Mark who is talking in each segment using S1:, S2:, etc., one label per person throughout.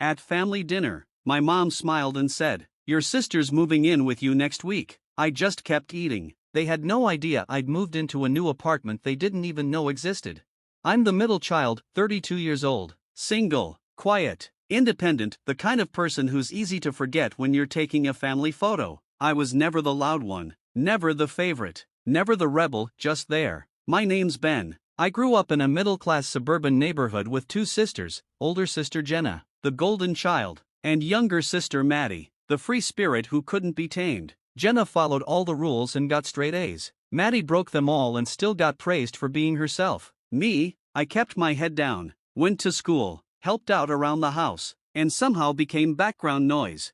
S1: At family dinner, my mom smiled and said, "Your sister's moving in with you next week." I just kept eating. They had no idea I'd moved into a new apartment they didn't even know existed. I'm the middle child, 32 years old, single, quiet, independent, the kind of person who's easy to forget when you're taking a family photo. I was never the loud one, never the favorite, never the rebel, just there. My name's Ben. I grew up in a middle-class suburban neighborhood with two sisters, older sister Jenna, the golden child, and younger sister Maddie, the free spirit who couldn't be tamed. Jenna followed all the rules and got straight A's. Maddie broke them all and still got praised for being herself. Me, I kept my head down, went to school, helped out around the house, and somehow became background noise.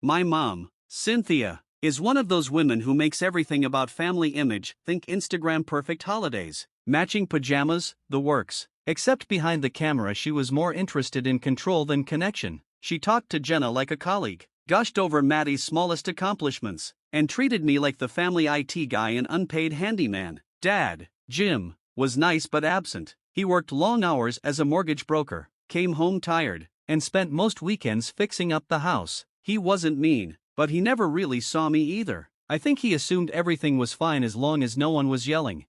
S1: My mom, Cynthia, is one of those women who makes everything about family image. Think Instagram perfect holidays, matching pajamas, the works. Except behind the camera she was more interested in control than connection. She talked to Jenna like a colleague, gushed over Maddie's smallest accomplishments, and treated me like the family IT guy and unpaid handyman. Dad, Jim, was nice but absent. He worked long hours as a mortgage broker, came home tired, and spent most weekends fixing up the house. He wasn't mean, but he never really saw me either. I think he assumed everything was fine as long as no one was yelling.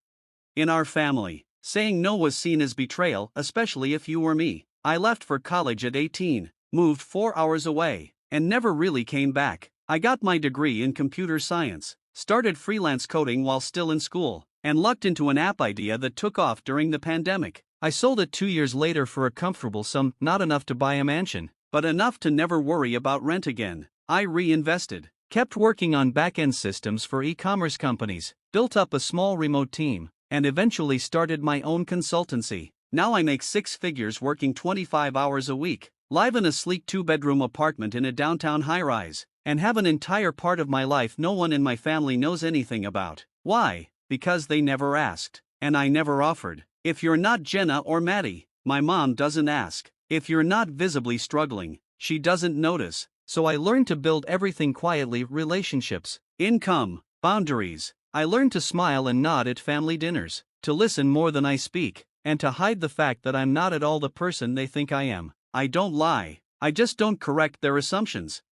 S1: In our family, saying no was seen as betrayal, especially if you were me. I left for college at 18, moved 4 hours away, and never really came back. I got my degree in computer science, started freelance coding while still in school, and lucked into an app idea that took off during the pandemic. I sold it 2 years later for a comfortable sum, not enough to buy a mansion, but enough to never worry about rent again. I reinvested, kept working on back-end systems for e-commerce companies, built up a small remote team, and eventually started my own consultancy. Now I make 6 figures working 25 hours a week, live in a sleek 2-bedroom apartment in a downtown high-rise, and have an entire part of my life no one in my family knows anything about. Why? Because they never asked, and I never offered. If you're not Jenna or Maddie, my mom doesn't ask. If you're not visibly struggling, she doesn't notice. So I learned to build everything quietly: relationships, income, boundaries. I learned to smile and nod at family dinners, to listen more than I speak, and to hide the fact that I'm not at all the person they think I am. I don't lie, I just don't correct their assumptions.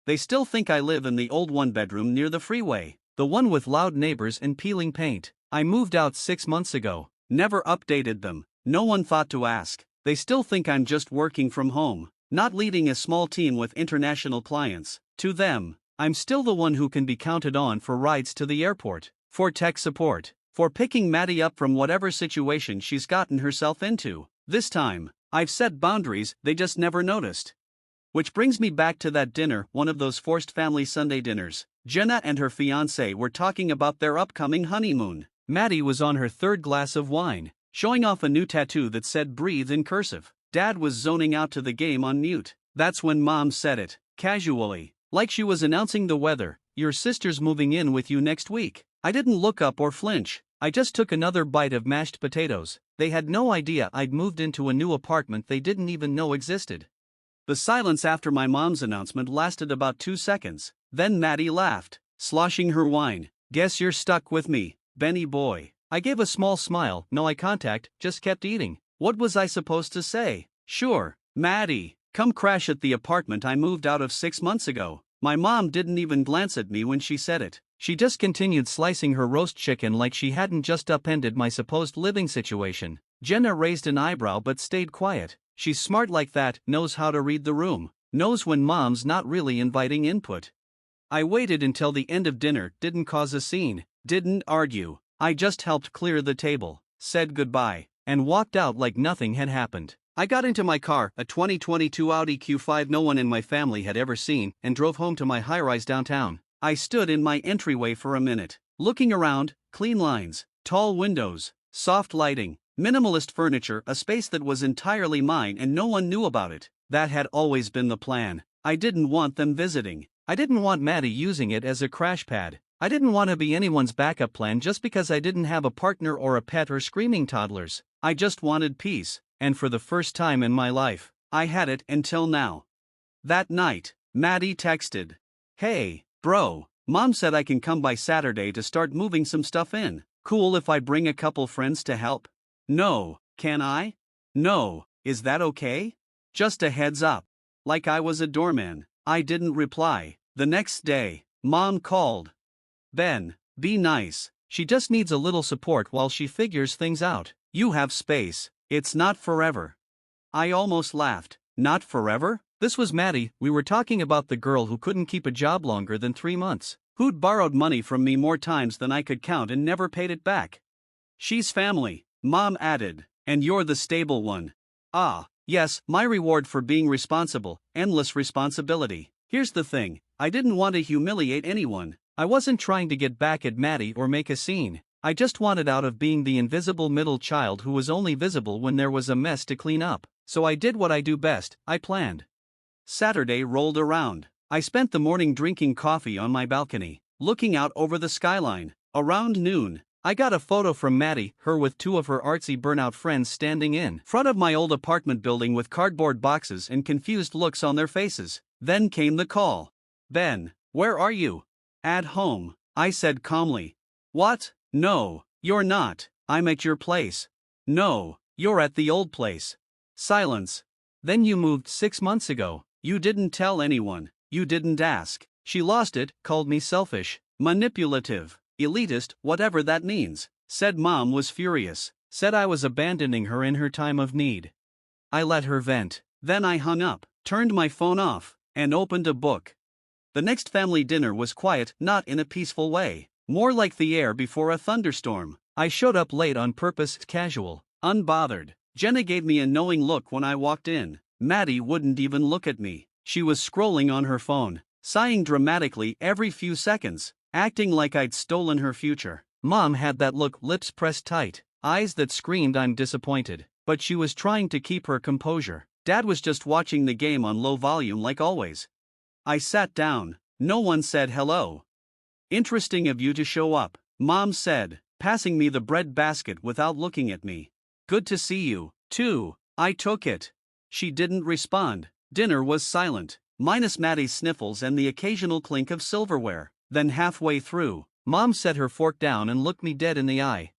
S1: They still think I live in the old 1-bedroom near the freeway, the one with loud neighbors and peeling paint. I moved out 6 months ago, never updated them, no one thought to ask. They still think I'm just working from home, not leading a small team with international clients. To them, I'm still the one who can be counted on for rides to the airport, for tech support, for picking Maddie up from whatever situation she's gotten herself into. This time, I've set boundaries they just never noticed. Which brings me back to that dinner, one of those forced family Sunday dinners. Jenna and her fiancé were talking about their upcoming honeymoon. Maddie was on her 3rd glass of wine, showing off a new tattoo that said "breathe" in cursive. Dad was zoning out to the game on mute. That's when Mom said it, casually, like she was announcing the weather. "Your sister's moving in with you next week." I didn't look up or flinch. I just took another bite of mashed potatoes. They had no idea I'd moved into a new apartment they didn't even know existed. The silence after my mom's announcement lasted about 2 seconds. Then Maddie laughed, sloshing her wine. "Guess you're stuck with me, Benny boy." I gave a small smile, no eye contact, just kept eating. What was I supposed to say? "Sure, Maddie, come crash at the apartment I moved out of 6 months ago." My mom didn't even glance at me when she said it. She just continued slicing her roast chicken like she hadn't just upended my supposed living situation. Jenna raised an eyebrow but stayed quiet. She's smart like that, knows how to read the room, knows when mom's not really inviting input. I waited until the end of dinner, didn't cause a scene, didn't argue. I just helped clear the table, said goodbye, and walked out like nothing had happened. I got into my car, a 2022 Audi Q5 no one in my family had ever seen, and drove home to my high-rise downtown. I stood in my entryway for a minute, looking around. Clean lines, tall windows, soft lighting, minimalist furniture, a space that was entirely mine and no one knew about it. That had always been the plan. I didn't want them visiting. I didn't want Maddie using it as a crash pad. I didn't want to be anyone's backup plan just because I didn't have a partner or a pet or screaming toddlers. I just wanted peace, and for the first time in my life, I had it until now. That night, Maddie texted, "Hey, bro, Mom said I can come by Saturday to start moving some stuff in. Cool if I bring a couple friends to help?" "No, can I?" "No, is that okay? Just a heads up." like I was a doorman. I didn't reply. The next day, Mom called. Ben, be nice. She just needs a little support while she figures things out. You have space. It's not forever. I almost laughed. Not forever? This was Maddie. We were talking about the girl who couldn't keep a job longer than 3 months, who'd borrowed money from me more times than I could count and never paid it back. She's family, Mom added, and you're the stable one. Ah, yes, my reward for being responsible, endless responsibility. Here's the thing, I didn't want to humiliate anyone. I wasn't trying to get back at Maddie or make a scene. I just wanted out of being the invisible middle child who was only visible when there was a mess to clean up. So I did what I do best, I planned. Saturday rolled around. I spent the morning drinking coffee on my balcony, looking out over the skyline. Around noon, I got a photo from Maddie, her with 2 of her artsy burnout friends standing in front of my old apartment building with cardboard boxes and confused looks on their faces. Then came the call. Ben, where are you? At home, I said calmly. What? No, you're not. I'm at your place. No, you're at the old place. Silence. Then you moved 6 months ago. You didn't tell anyone. You didn't ask. She lost it, called me selfish, manipulative, elitist, whatever that means. Said Mom was furious. Said I was abandoning her in her time of need. I let her vent. Then I hung up, turned my phone off, and opened a book. The next family dinner was quiet, not in a peaceful way. More like the air before a thunderstorm. I showed up late on purpose, casual, unbothered. Jenna gave me a knowing look when I walked in. Maddie wouldn't even look at me. She was scrolling on her phone, sighing dramatically every few seconds, acting like I'd stolen her future. Mom had that look, lips pressed tight, eyes that screamed I'm disappointed, but she was trying to keep her composure. Dad was just watching the game on low volume like always. I sat down. No one said hello. Interesting of you to show up, Mom said, passing me the bread basket without looking at me. Good to see you, too. I took it. She didn't respond. Dinner was silent, minus Maddie's sniffles and the occasional clink of silverware. Then halfway through, Mom set her fork down and looked me dead in the eye.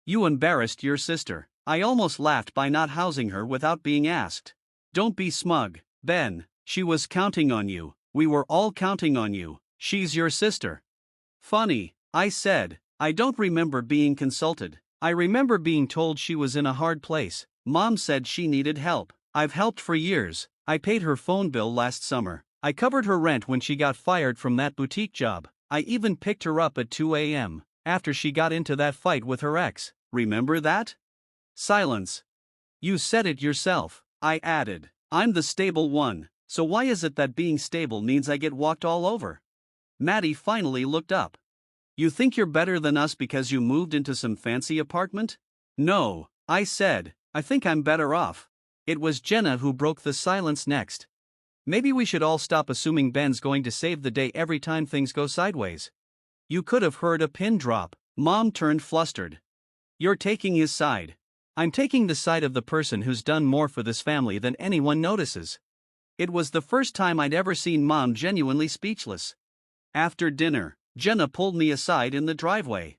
S1: You embarrassed your sister. I almost laughed by not housing her without being asked. Don't be smug, Ben. She was counting on you. We were all counting on you. She's your sister. Funny, I said. I don't remember being consulted. I remember being told she was in a hard place. Mom said she needed help. I've helped for years. I paid her phone bill last summer. I covered her rent when she got fired from that boutique job. I even picked her up at 2 a.m. after she got into that fight with her ex. Remember that? Silence. You said it yourself, I added. I'm the stable one. So why is it that being stable means I get walked all over? Maddie finally looked up. You think you're better than us because you moved into some fancy apartment? No, I said. I think I'm better off. It was Jenna who broke the silence next. Maybe we should all stop assuming Ben's going to save the day every time things go sideways. You could have heard a pin drop. Mom turned flustered. You're taking his side. I'm taking the side of the person who's done more for this family than anyone notices. It was the first time I'd ever seen Mom genuinely speechless. After dinner, Jenna pulled me aside in the driveway.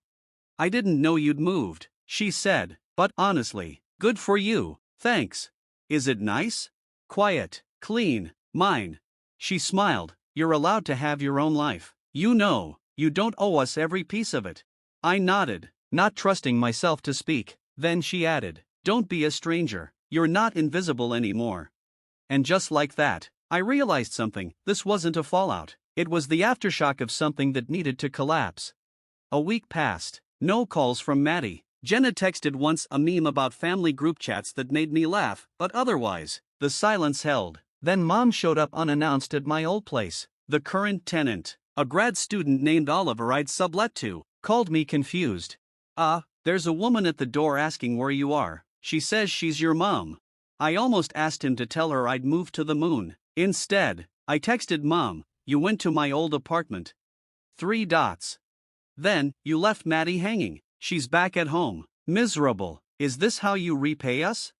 S1: I didn't know you'd moved, she said, but honestly, good for you, thanks. Is it nice? Quiet, clean, mine. She smiled. You're allowed to have your own life. You know, you don't owe us every piece of it. I nodded, not trusting myself to speak. Then she added, don't be a stranger. You're not invisible anymore. And just like that, I realized something. This wasn't a fallout. It was the aftershock of something that needed to collapse. A week passed. No calls from Maddie. Jenna texted once a meme about family group chats that made me laugh, but otherwise, the silence held. Then Mom showed up unannounced at my old place. The current tenant, a grad student named Oliver I'd sublet to, called me confused. There's a woman at the door asking where you are. She says she's your mom. I almost asked him to tell her I'd moved to the moon. Instead, I texted Mom, you went to my old apartment. 3 dots. Then, you left Maddie hanging. She's back at home. Miserable. Is this how you repay us?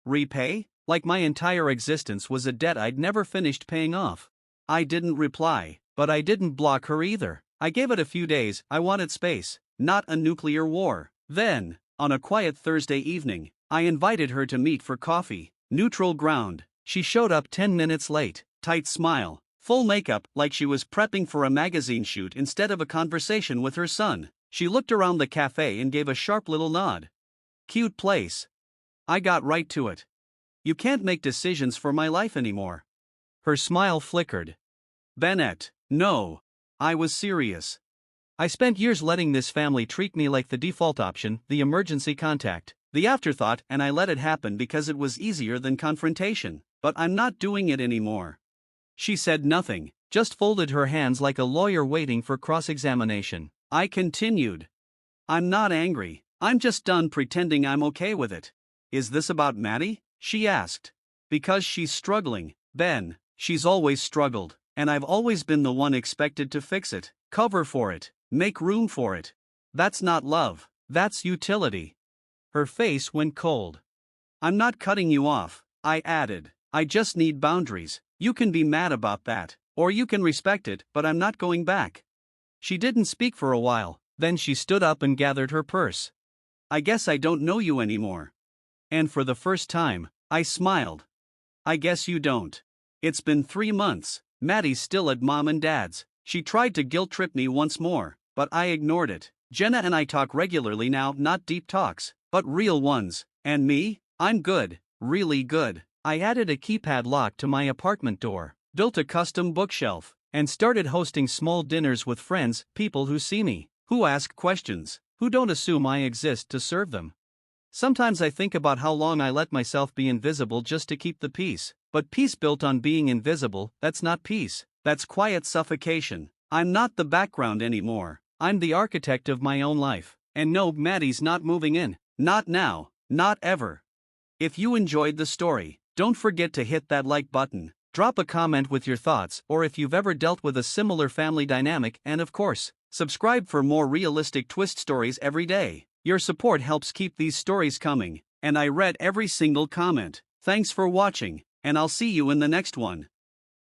S1: Repay? Like my entire existence was a debt I'd never finished paying off. I didn't reply, but I didn't block her either. I gave it a few days. I wanted space, not a nuclear war. Then, on a quiet Thursday evening, I invited her to meet for coffee. Neutral ground. She showed up 10 minutes late. tight smile, full makeup like she was prepping for a magazine shoot instead of a conversation with her son. She looked around the cafe and gave a sharp little nod. Cute place. I got right to it. You can't make decisions for my life anymore. Her smile flickered. Bennett, no. I was serious. I spent years letting this family treat me like the default option, the emergency contact, the afterthought, and I let it happen because it was easier than confrontation. But I'm not doing it anymore. She said nothing, just folded her hands like a lawyer waiting for cross-examination. I continued. I'm not angry, I'm just done pretending I'm okay with it. Is this about Maddie? She asked. Because she's struggling, Ben. She's always struggled, and I've always been the one expected to fix it, cover for it, make room for it. That's not love, that's utility. Her face went cold. I'm not cutting you off, I added. I just need boundaries. You can be mad about that, or you can respect it, but I'm not going back. She didn't speak for a while, then she stood up and gathered her purse. I guess I don't know you anymore. And for the first time, I smiled. I guess you don't. It's been 3 months, Maddie's still at mom and dad's. She tried to guilt-trip me once more, but I ignored it. Jenna and I talk regularly now, not deep talks, but real ones. And me? I'm good, really good. I added a keypad lock to my apartment door, built a custom bookshelf, and started hosting small dinners with friends, people who see me, who ask questions, who don't assume I exist to serve them. Sometimes I think about how long I let myself be invisible just to keep the peace, but peace built on being invisible, that's not peace, that's quiet suffocation. I'm not the background anymore, I'm the architect of my own life. And no, Maddie's not moving in, not now, not ever. If you enjoyed the story, don't forget to hit that like button, drop a comment with your thoughts, or if you've ever dealt with a similar family dynamic, and of course, subscribe for more realistic twist stories every day. Your support helps keep these stories coming, and I read every single comment. Thanks for watching, and I'll see you in the next one.